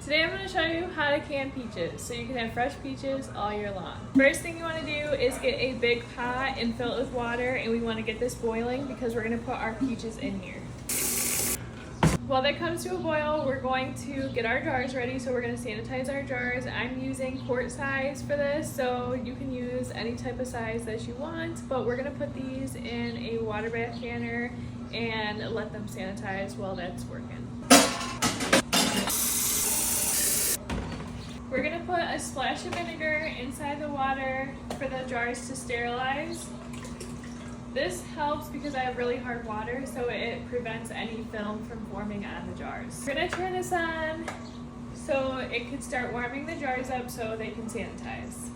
Today I'm going to show you how to can peaches so you can have fresh peaches all year long. First thing you want to do is get a big pot and fill it with water, and we want to get this boiling because we're going to put our peaches in here. While that comes to a boil, we're going to get our jars ready, so we're going to sanitize our jars. I'm using quart size for this, so you can use any type of size that you want, but we're going to put these in a water bath canner and let them sanitize while that's working. We're going to put a splash of vinegar inside the water for the jars to sterilize. This helps because I have really hard water, so it prevents any film from forming on the jars. We're going to turn this on so it can start warming the jars up so they can sanitize.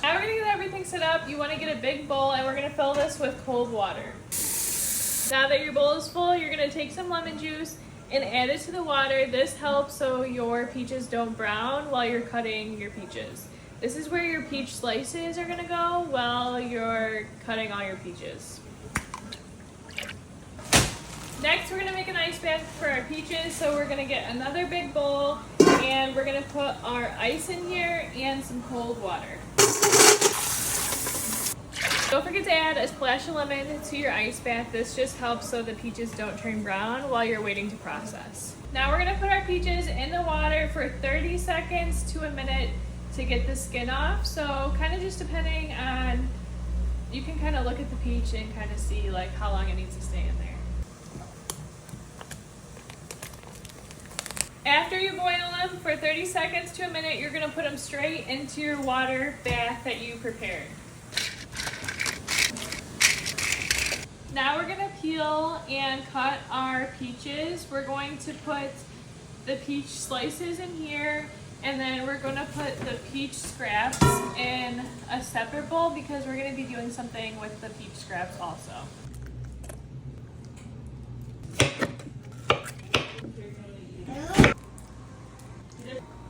Now we're going to get everything set up. You want to get a big bowl and we're going to fill this with cold water. Now that your bowl is full, you're going to take some lemon juice and add it to the water. This helps so your peaches don't brown while you're cutting your peaches. This is where your peach slices are gonna go while you're cutting all your peaches. Next, we're gonna make an ice bath for our peaches. So we're gonna get another big bowl and we're gonna put our ice in here and some cold water. Don't forget to add a splash of lemon to your ice bath. This just helps so the peaches don't turn brown while you're waiting to process. Now we're gonna put our peaches in the water for 30 seconds to a minute to get the skin off. So kind of just depending on, you can kind of look at the peach and kind of see like how long it needs to stay in there. After you boil them for 30 seconds to a minute, you're gonna put them straight into your water bath that you prepared. Now we're gonna peel and cut our peaches. We're going to put the peach slices in here, and then we're gonna put the peach scraps in a separate bowl because we're gonna be doing something with the peach scraps also.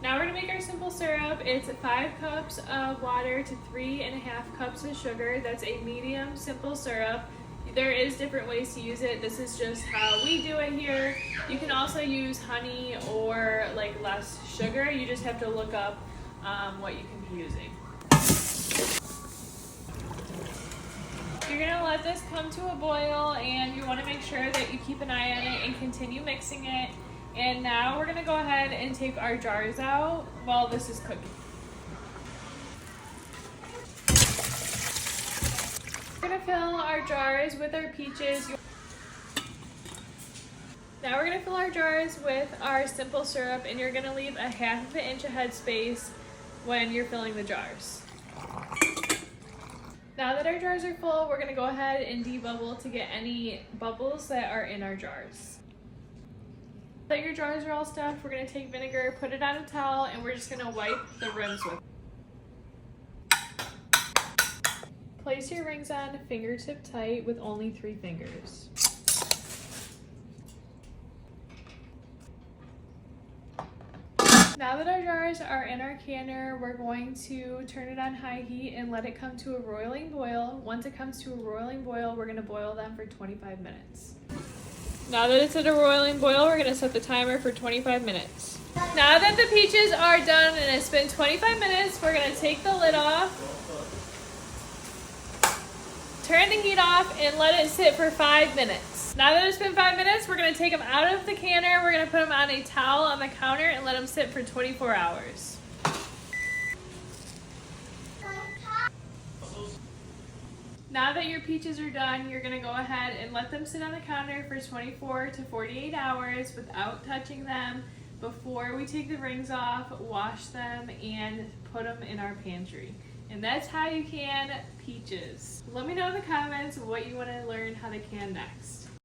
Now we're gonna make our simple syrup. It's 5 cups of water to 3.5 cups of sugar. That's a medium simple syrup. There is different ways to use it. This is just how we do it here. You can also use honey or like less sugar. You just have to look up what you can be using. You're gonna let this come to a boil and you wanna make sure that you keep an eye on it and continue mixing it. And now we're gonna go ahead and take our jars out while this is cooking. We're gonna fill our jars with our peaches. Now we're gonna fill our jars with our simple syrup, and you're gonna leave a 1/2 inch of headspace when you're filling the jars. Now that our jars are full, we're gonna go ahead and debubble to get any bubbles that are in our jars. Now that your jars are all stuffed, we're gonna take vinegar, put it on a towel, and we're just gonna wipe the rims with it. Place your rings on fingertip tight with only 3 fingers. Now that our jars are in our canner, we're going to turn it on high heat and let it come to a roiling boil. Once it comes to a roiling boil, we're gonna boil them for 25 minutes. Now that it's at a roiling boil, we're gonna set the timer for 25 minutes. Now that the peaches are done and it's been 25 minutes, we're gonna take the lid off, turn the heat off, and let it sit for 5 minutes. Now that it's been 5 minutes, we're gonna take them out of the canner. We're gonna put them on a towel on the counter and let them sit for 24 hours. Now that your peaches are done, you're gonna go ahead and let them sit on the counter for 24 to 48 hours without touching them before we take the rings off, wash them, and put them in our pantry. And that's how you can peaches. Let me know in the comments what you want to learn how to can next.